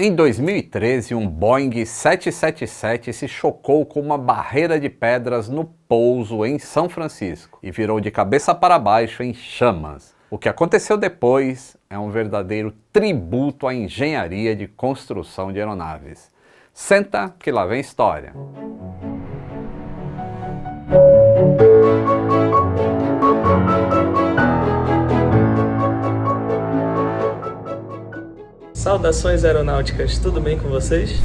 Em 2013, um Boeing 777 se chocou com uma barreira de pedras no pouso em São Francisco e virou de cabeça para baixo em chamas. O que aconteceu depois é um verdadeiro tributo à engenharia de construção de aeronaves. Senta que lá vem história. Saudações aeronáuticas, tudo bem com vocês?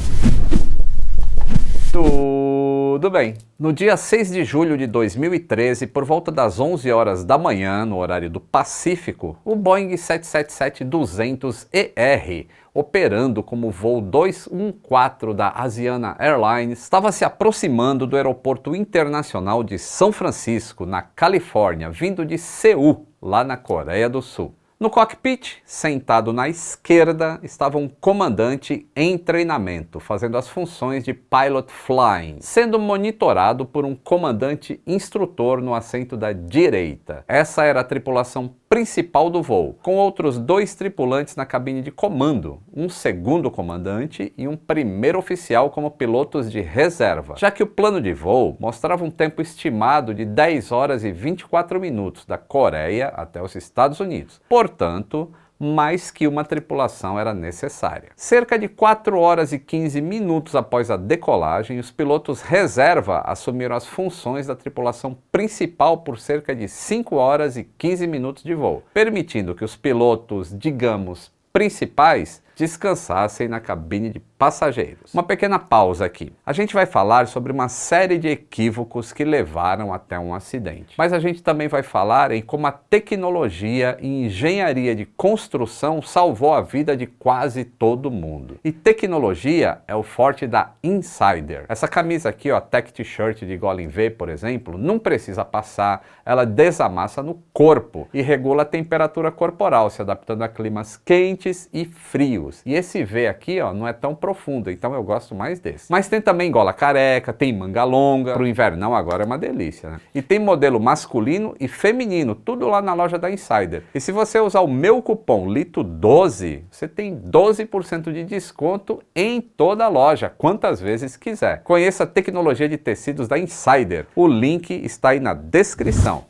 Tudo bem. No dia 6 de julho de 2013, por volta das 11 horas da manhã, no horário do Pacífico, o Boeing 777-200ER, operando como voo 214 da Asiana Airlines, estava se aproximando do Aeroporto Internacional de São Francisco, na Califórnia, vindo de Seul, lá na Coreia do Sul. No cockpit, sentado na esquerda, estava um comandante em treinamento, fazendo as funções de pilot flying, sendo monitorado por um comandante instrutor no assento da direita. Essa era a tripulação principal do voo, com outros 2 tripulantes na cabine de comando, um segundo comandante e um primeiro oficial como pilotos de reserva, já que o plano de voo mostrava um tempo estimado de 10 horas e 24 minutos da Coreia até os Estados Unidos. Portanto, mais que uma tripulação era necessária. Cerca de 4 horas e 15 minutos após a decolagem, os pilotos reserva assumiram as funções da tripulação principal por cerca de 5 horas e 15 minutos de voo, permitindo que os pilotos, digamos, principais descansassem na cabine de passageiros. Uma pequena pausa aqui. A gente vai falar sobre uma série de equívocos que levaram até um acidente. Mas a gente também vai falar em como a tecnologia e engenharia de construção salvou a vida de quase todo mundo. E tecnologia é o forte da Insider. Essa camisa aqui, ó, Tech T-shirt de gola em V, por exemplo, não precisa passar, ela desamassa no corpo e regula a temperatura corporal, se adaptando a climas quentes e frios. E esse V aqui, ó, não é tão profundo, então eu gosto mais desse. Mas tem também gola careca, tem manga longa, pro invernão agora é uma delícia, né? E tem modelo masculino e feminino, tudo lá na loja da Insider. E se você usar o meu cupom LITO12, você tem 12% de desconto em toda a loja, quantas vezes quiser. Conheça a tecnologia de tecidos da Insider, o link está aí na descrição.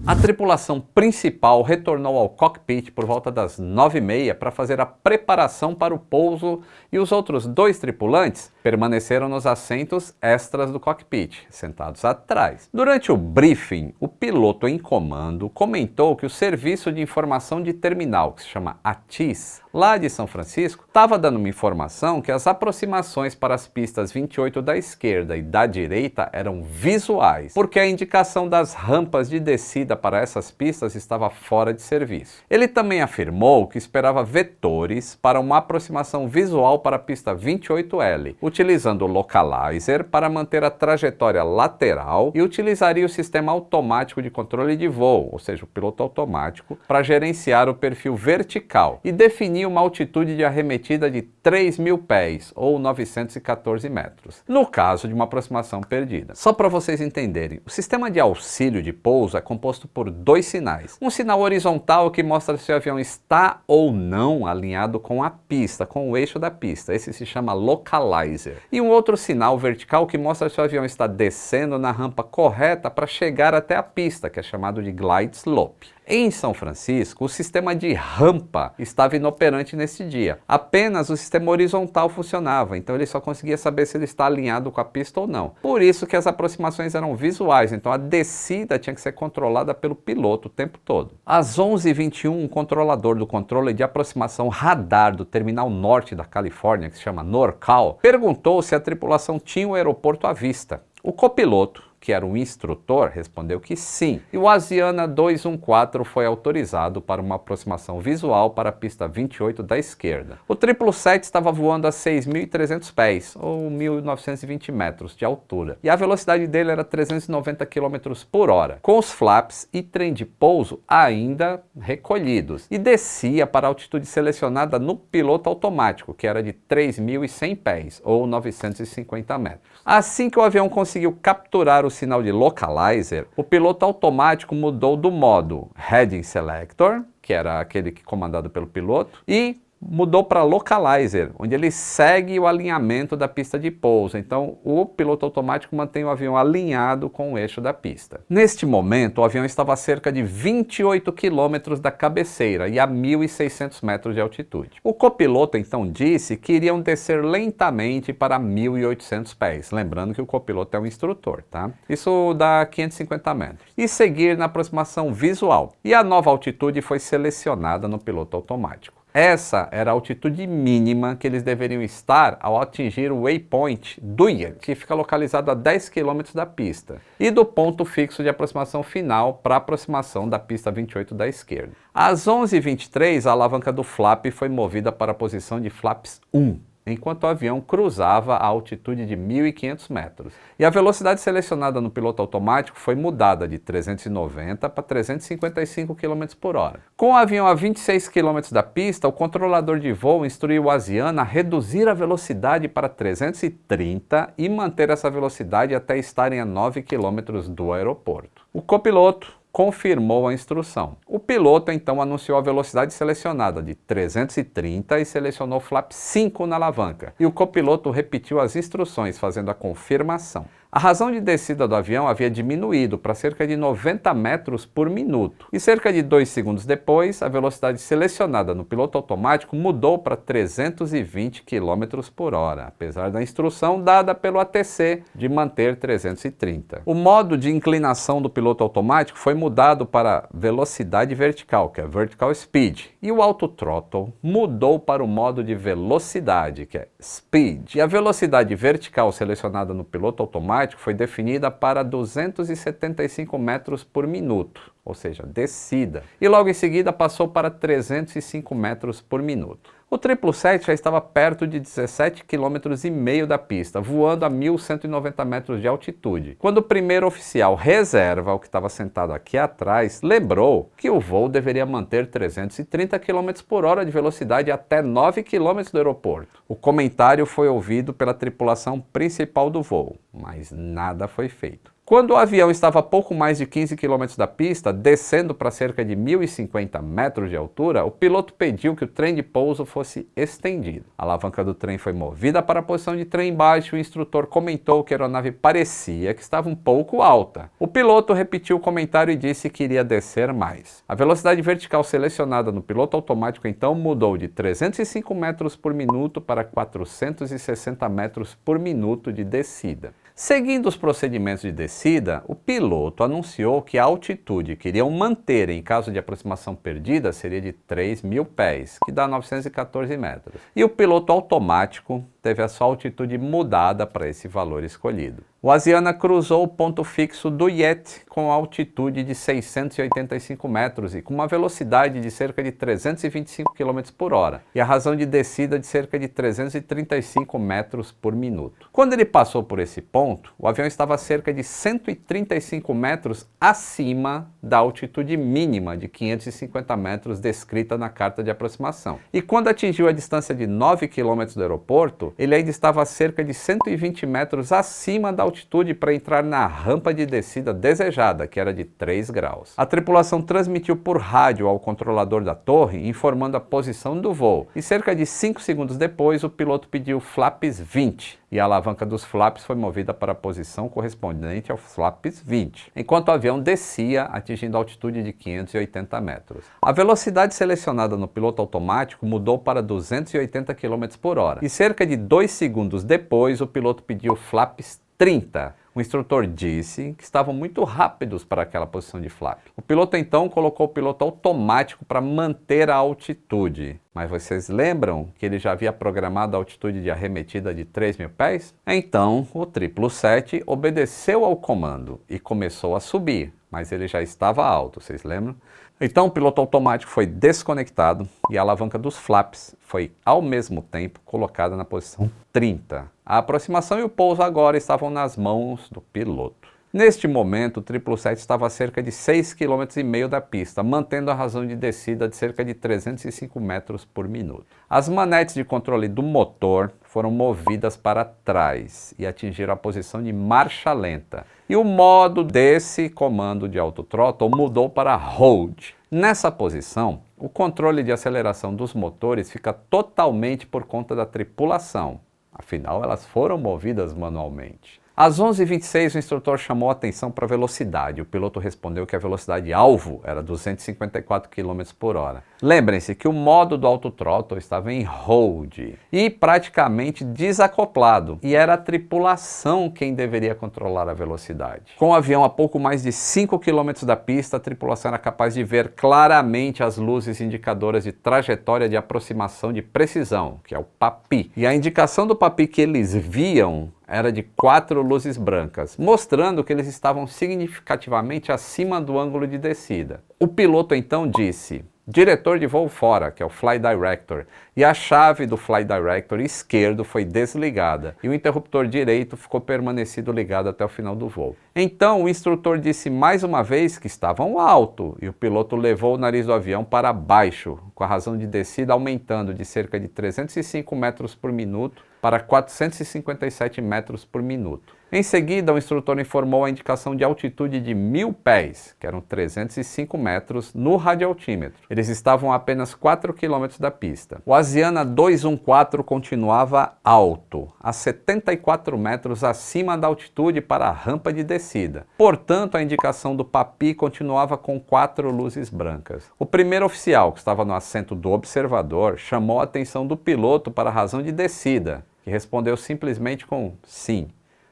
A tripulação principal retornou ao cockpit por volta das 9h30 para fazer a preparação para o pouso e os outros 2 tripulantes permaneceram nos assentos extras do cockpit, sentados atrás. Durante o briefing, o piloto em comando comentou que o Serviço de Informação de Terminal, que se chama ATIS, lá de São Francisco, estava dando uma informação que as aproximações para as pistas 28 da esquerda e da direita eram visuais, porque a indicação das rampas de descida para essas pistas estava fora de serviço. Ele também afirmou que esperava vetores para uma aproximação visual para a pista 28L, utilizando o localizer para manter a trajetória lateral e utilizaria o sistema automático de controle de voo, ou seja, o piloto automático, para gerenciar o perfil vertical e definir uma altitude de arremetida de 3.000 pés, ou 914 metros, no caso de uma aproximação perdida. Só para vocês entenderem, o sistema de auxílio de pouso é composto por 2 sinais. Um sinal horizontal que mostra se o avião está ou não alinhado com a pista, com o eixo da pista. Esse se chama localizer. E um outro sinal vertical que mostra se o avião está descendo na rampa correta para chegar até a pista, que é chamado de glide slope. Em São Francisco, o sistema de rampa estava inoperante nesse dia. Apenas o sistema horizontal funcionava, então ele só conseguia saber se ele está alinhado com a pista ou não. Por isso que as aproximações eram visuais, então a descida tinha que ser controlada pelo piloto o tempo todo. Às 11h21, um controlador do controle de aproximação radar do terminal norte da Califórnia, que se chama NorCal, perguntou se a tripulação tinha o aeroporto à vista. O copiloto, que era um instrutor, respondeu que sim. E o Asiana 214 foi autorizado para uma aproximação visual para a pista 28 da esquerda. O 777 estava voando a 6.300 pés, ou 1.920 metros de altura, e a velocidade dele era 390 km por hora, com os flaps e trem de pouso ainda recolhidos, e descia para a altitude selecionada no piloto automático, que era de 3.100 pés, ou 950 metros. Assim que o avião conseguiu capturar o sinal de localizer, o piloto automático mudou do modo Heading Selector, que era aquele comandado pelo piloto, e mudou para localizer, onde ele segue o alinhamento da pista de pouso. Então, o piloto automático mantém o avião alinhado com o eixo da pista. Neste momento, o avião estava a cerca de 28 km da cabeceira e a 1.600 metros de altitude. O copiloto então disse que iriam descer lentamente para 1.800 pés. Lembrando que o copiloto é um instrutor, tá? Isso dá 550 metros. E seguir na aproximação visual. E a nova altitude foi selecionada no piloto automático. Essa era a altitude mínima que eles deveriam estar ao atingir o waypoint do Yet, que fica localizado a 10 km da pista, e do ponto fixo de aproximação final para a aproximação da pista 28 da esquerda. Às 11h23, a alavanca do flap foi movida para a posição de flaps 1. Enquanto o avião cruzava a altitude de 1.500 metros. E a velocidade selecionada no piloto automático foi mudada de 390 para 355 km por hora. Com o avião a 26 km da pista, o controlador de voo instruiu o Asiana a reduzir a velocidade para 330 e manter essa velocidade até estarem a 9 km do aeroporto. O copiloto confirmou a instrução. O piloto então anunciou a velocidade selecionada de 330 e selecionou flap 5 na alavanca. E o copiloto repetiu as instruções, fazendo a confirmação. A razão de descida do avião havia diminuído para cerca de 90 metros por minuto. E cerca de 2 segundos depois, a velocidade selecionada no piloto automático mudou para 320 km por hora, apesar da instrução dada pelo ATC de manter 330. O modo de inclinação do piloto automático foi mudado para velocidade vertical, que é Vertical Speed, e o Auto Throttle mudou para o modo de velocidade, que é Speed. E a velocidade vertical selecionada no piloto automático foi definida para 275 metros por minuto, ou seja, descida, e logo em seguida passou para 305 metros por minuto. O 777 já estava perto de 17,5 km da pista, voando a 1.190 metros de altitude, quando o primeiro oficial reserva, o que estava sentado aqui atrás, lembrou que o voo deveria manter 330 km por hora de velocidade até 9 km do aeroporto. O comentário foi ouvido pela tripulação principal do voo, mas nada foi feito. Quando o avião estava a pouco mais de 15 km da pista, descendo para cerca de 1.050 metros de altura, o piloto pediu que o trem de pouso fosse estendido. A alavanca do trem foi movida para a posição de trem baixo e o instrutor comentou que a aeronave parecia que estava um pouco alta. O piloto repetiu o comentário e disse que iria descer mais. A velocidade vertical selecionada no piloto automático então mudou de 305 metros por minuto para 460 metros por minuto de descida. Seguindo os procedimentos de descida, o piloto anunciou que a altitude que iriam manter em caso de aproximação perdida seria de 3.000 pés, que dá 914 metros. E o piloto automático teve a sua altitude mudada para esse valor escolhido. O Asiana cruzou o ponto fixo do Yet com altitude de 685 metros e com uma velocidade de cerca de 325 km por hora e a razão de descida de cerca de 335 metros por minuto. Quando ele passou por esse ponto, o avião estava a cerca de 135 metros acima da altitude mínima de 550 metros descrita na carta de aproximação. E quando atingiu a distância de 9 km do aeroporto, ele ainda estava a cerca de 120 metros acima da altitude para entrar na rampa de descida desejada, que era de 3 graus. A tripulação transmitiu por rádio ao controlador da torre, informando a posição do voo, e cerca de 5 segundos depois o piloto pediu flaps 20, e a alavanca dos flaps foi movida para a posição correspondente ao flaps 20, enquanto o avião descia, atingindo a altitude de 580 metros. A velocidade selecionada no piloto automático mudou para 280 km por hora, e cerca de 2 segundos depois o piloto pediu flaps 30. O instrutor disse que estavam muito rápidos para aquela posição de flap. O piloto então colocou o piloto automático para manter a altitude. Mas vocês lembram que ele já havia programado a altitude de arremetida de 3.000 pés? Então o 777 obedeceu ao comando e começou a subir, mas ele já estava alto, vocês lembram? Então o piloto automático foi desconectado e a alavanca dos flaps foi ao mesmo tempo colocada na posição 30. A aproximação e o pouso agora estavam nas mãos do piloto. Neste momento, o 777 estava a cerca de 6,5 km da pista, mantendo a razão de descida de cerca de 305 metros por minuto. As manetes de controle do motor foram movidas para trás e atingiram a posição de marcha lenta. E o modo desse comando de auto throttle mudou para hold. Nessa posição, o controle de aceleração dos motores fica totalmente por conta da tripulação, afinal elas foram movidas manualmente. Às 11h26 o instrutor chamou a atenção para a velocidade. O piloto respondeu que a velocidade alvo era 254 km por hora. Lembrem-se que o modo do autothrottle estava em hold e praticamente desacoplado, e era a tripulação quem deveria controlar a velocidade. Com o avião a pouco mais de 5 km da pista, a tripulação era capaz de ver claramente as luzes indicadoras de trajetória de aproximação de precisão, que é o PAPI. E a indicação do PAPI que eles viam era de 4 luzes brancas, mostrando que eles estavam significativamente acima do ângulo de descida. O piloto então disse: diretor de voo fora, que é o Fly Director, e a chave do Fly Director esquerdo foi desligada e o interruptor direito ficou permanecido ligado até o final do voo. Então o instrutor disse mais uma vez que estavam alto e o piloto levou o nariz do avião para baixo, com a razão de descida aumentando de cerca de 305 metros por minuto para 457 metros por minuto. Em seguida, o instrutor informou a indicação de altitude de 1000 pés, que eram 305 metros, no radioaltímetro. Eles estavam a apenas 4 km da pista. O Asiana 214 continuava alto, a 74 metros acima da altitude para a rampa de descida. Portanto, a indicação do PAPI continuava com 4 luzes brancas. O primeiro oficial, que estava no assento do observador, chamou a atenção do piloto para a razão de descida, que respondeu simplesmente com sim.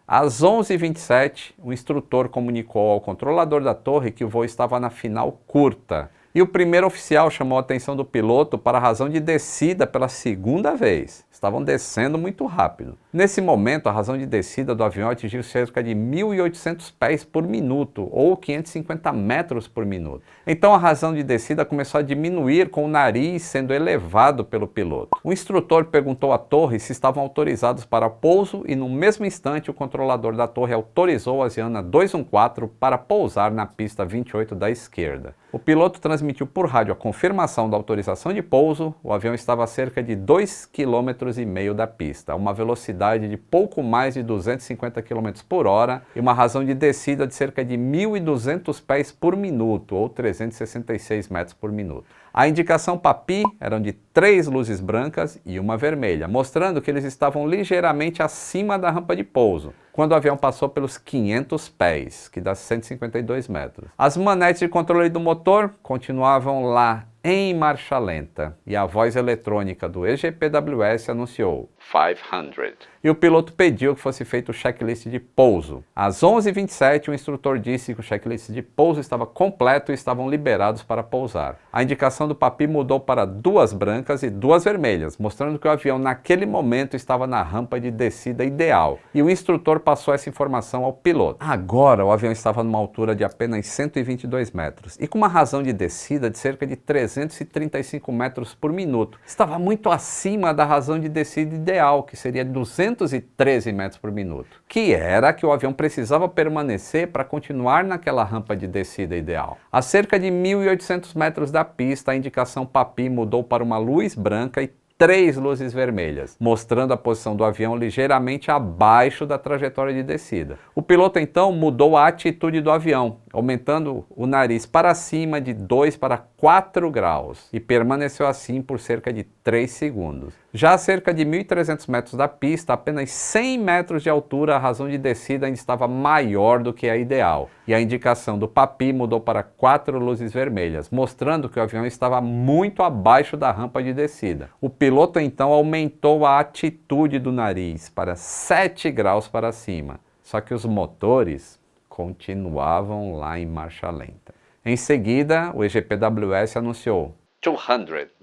Às 11h27, o instrutor comunicou ao controlador da torre que o voo estava na final curta. E o primeiro oficial chamou a atenção do piloto para a razão de descida pela segunda vez. Estavam descendo muito rápido. Nesse momento, a razão de descida do avião atingiu cerca de 1.800 pés por minuto, ou 550 metros por minuto. Então a razão de descida começou a diminuir com o nariz sendo elevado pelo piloto. O instrutor perguntou à torre se estavam autorizados para pouso e no mesmo instante o controlador da torre autorizou o Asiana 214 para pousar na pista 28 da esquerda. O piloto transmitiu por rádio a confirmação da autorização de pouso. O avião estava a cerca de 2,5 km da pista, a uma velocidade de pouco mais de 250 km por hora e uma razão de descida de cerca de 1.200 pés por minuto, ou 366 metros por minuto. A indicação PAPI eram de 3 luzes brancas e uma vermelha, mostrando que eles estavam ligeiramente acima da rampa de pouso, quando o avião passou pelos 500 pés, que dá 152 metros. As manetes de controle do motor continuavam lá em marcha lenta, e a voz eletrônica do EGPWS anunciou 500. E o piloto pediu que fosse feito o checklist de pouso. Às 11h27, o instrutor disse que o checklist de pouso estava completo e estavam liberados para pousar. A indicação do PAPI mudou para 2 brancas e 2 vermelhas, mostrando que o avião naquele momento estava na rampa de descida ideal. E o instrutor passou essa informação ao piloto. Agora o avião estava numa altura de apenas 122 metros e com uma razão de descida de cerca de 335 metros por minuto. Estava muito acima da razão de descida ideal, que seria 213 metros por minuto, que era que o avião precisava permanecer para continuar naquela rampa de descida ideal. A cerca de 1.800 metros da pista, a indicação PAPI mudou para uma luz branca e 3 luzes vermelhas, mostrando a posição do avião ligeiramente abaixo da trajetória de descida. O piloto então mudou a atitude do avião, aumentando o nariz para cima de 2 para 4 graus e permaneceu assim por cerca de 3 segundos. Já a cerca de 1.300 metros da pista, apenas 100 metros de altura, a razão de descida ainda estava maior do que a ideal. E a indicação do PAPI mudou para 4 luzes vermelhas, mostrando que o avião estava muito abaixo da rampa de descida. O piloto então aumentou a atitude do nariz para 7 graus para cima, só que os motores continuavam lá em marcha lenta. Em seguida, o EGPWS anunciou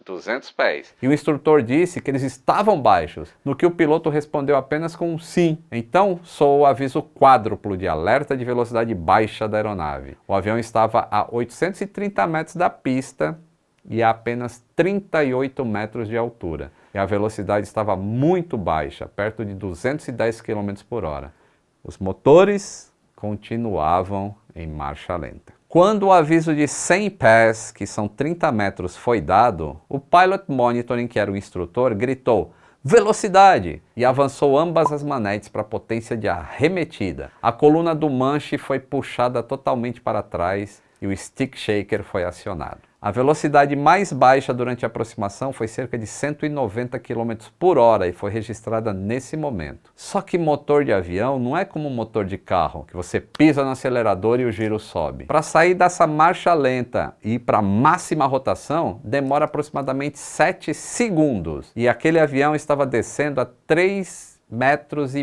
200 pés. E o instrutor disse que eles estavam baixos, no que o piloto respondeu apenas com um sim. Então soou o aviso quádruplo de alerta de velocidade baixa da aeronave. O avião estava a 830 metros da pista e a apenas 38 metros de altura. E a velocidade estava muito baixa, perto de 210 km por hora. Os motores continuavam em marcha lenta. Quando o aviso de 100 pés, que são 30 metros, foi dado, o Pilot Monitoring, que era o instrutor, gritou velocidade e avançou ambas as manetes para a potência de arremetida. A coluna do manche foi puxada totalmente para trás e o stick shaker foi acionado. A velocidade mais baixa durante a aproximação foi cerca de 190 km por hora e foi registrada nesse momento. Só que motor de avião não é como um motor de carro, que você pisa no acelerador e o giro sobe. Para sair dessa marcha lenta e ir para a máxima rotação, demora aproximadamente 7 segundos. E aquele avião estava descendo a 3,5 metros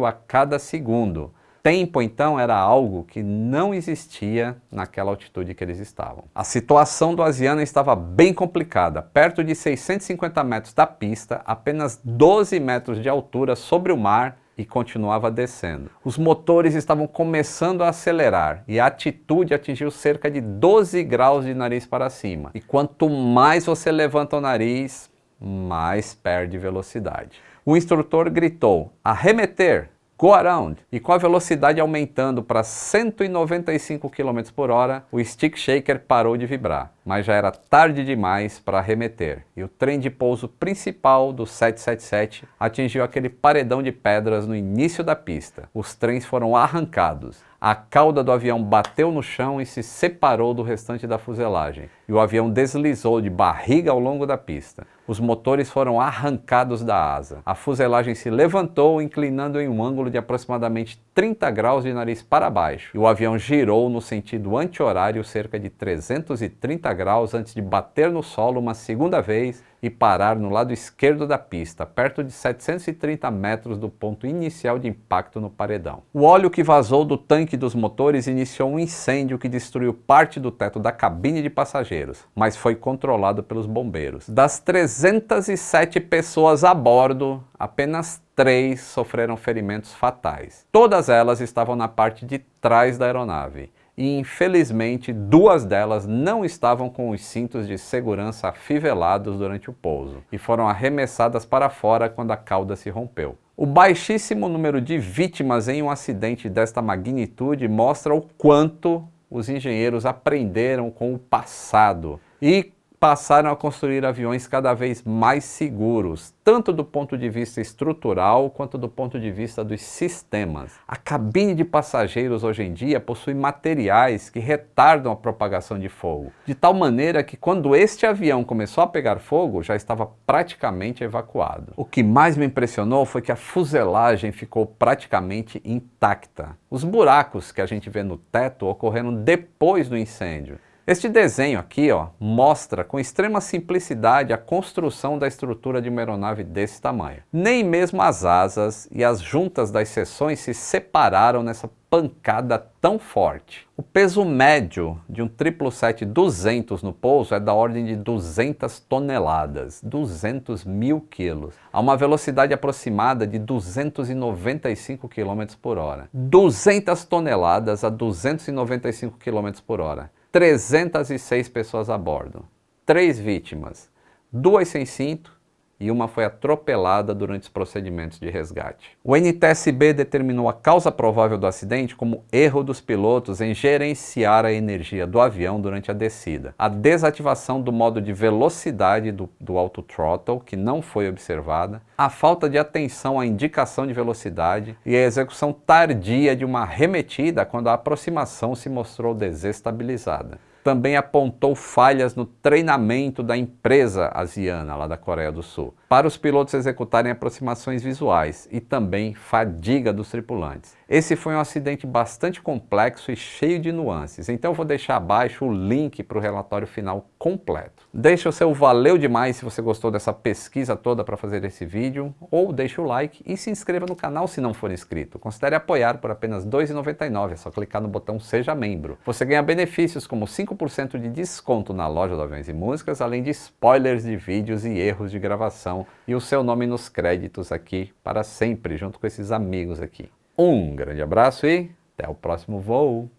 a cada segundo. Tempo, então, era algo que não existia naquela altitude que eles estavam. A situação do Asiana estava bem complicada. Perto de 650 metros da pista, apenas 12 metros de altura sobre o mar, e continuava descendo. Os motores estavam começando a acelerar e a altitude atingiu cerca de 12 graus de nariz para cima. E quanto mais você levanta o nariz, mais perde velocidade. O instrutor gritou: arremeter! Go around! E com a velocidade aumentando para 195 km por hora, o stick shaker parou de vibrar. Mas já era tarde demais para arremeter. E o trem de pouso principal do 777 atingiu aquele paredão de pedras no início da pista. Os trens foram arrancados. A cauda do avião bateu no chão e se separou do restante da fuselagem. E o avião deslizou de barriga ao longo da pista. Os motores foram arrancados da asa. A fuselagem se levantou, inclinando em um ângulo de aproximadamente 30 graus de nariz para baixo. E o avião girou no sentido anti-horário cerca de 330 graus antes de bater no solo uma segunda vez e parar no lado esquerdo da pista, perto de 730 metros do ponto inicial de impacto no paredão. O óleo que vazou do tanque dos motores iniciou um incêndio que destruiu parte do teto da cabine de passageiros, mas foi controlado pelos bombeiros. Das 307 pessoas a bordo, apenas 3 sofreram ferimentos fatais. Todas elas estavam na parte de trás da aeronave. E infelizmente 2 delas não estavam com os cintos de segurança afivelados durante o pouso e foram arremessadas para fora quando a cauda se rompeu. O baixíssimo número de vítimas em um acidente desta magnitude mostra o quanto os engenheiros aprenderam com o passado e passaram a construir aviões cada vez mais seguros, tanto do ponto de vista estrutural quanto do ponto de vista dos sistemas. A cabine de passageiros hoje em dia possui materiais que retardam a propagação de fogo, de tal maneira que quando este avião começou a pegar fogo, já estava praticamente evacuado. O que mais me impressionou foi que a fuselagem ficou praticamente intacta. Os buracos que a gente vê no teto ocorreram depois do incêndio. Este desenho aqui, mostra com extrema simplicidade a construção da estrutura de uma aeronave desse tamanho. Nem mesmo as asas e as juntas das seções se separaram nessa pancada tão forte. O peso médio de um 777-200 no pouso é da ordem de 200 toneladas, 200 mil quilos, a uma velocidade aproximada de 295 km por hora. 200 toneladas a 295 km por hora. 306 pessoas a bordo, 3 vítimas, 2 sem cinto e uma foi atropelada durante os procedimentos de resgate. O NTSB determinou a causa provável do acidente como erro dos pilotos em gerenciar a energia do avião durante a descida, a desativação do modo de velocidade do auto-throttle, que não foi observada, a falta de atenção à indicação de velocidade e a execução tardia de uma arremetida quando a aproximação se mostrou desestabilizada. Também apontou falhas no treinamento da empresa Asiana, lá da Coreia do Sul, para os pilotos executarem aproximações visuais e também fadiga dos tripulantes. Esse foi um acidente bastante complexo e cheio de nuances, então eu vou deixar abaixo o link para o relatório final completo. Deixa o seu valeu demais se você gostou dessa pesquisa toda para fazer esse vídeo, ou deixa o like e se inscreva no canal se não for inscrito. Considere apoiar por apenas R$ 2,99, é só clicar no botão Seja Membro. Você ganha benefícios como 5% de desconto na loja do Aviões e Músicas, além de spoilers de vídeos e erros de gravação e o seu nome nos créditos aqui para sempre, junto com esses amigos aqui. Um grande abraço e até o próximo voo!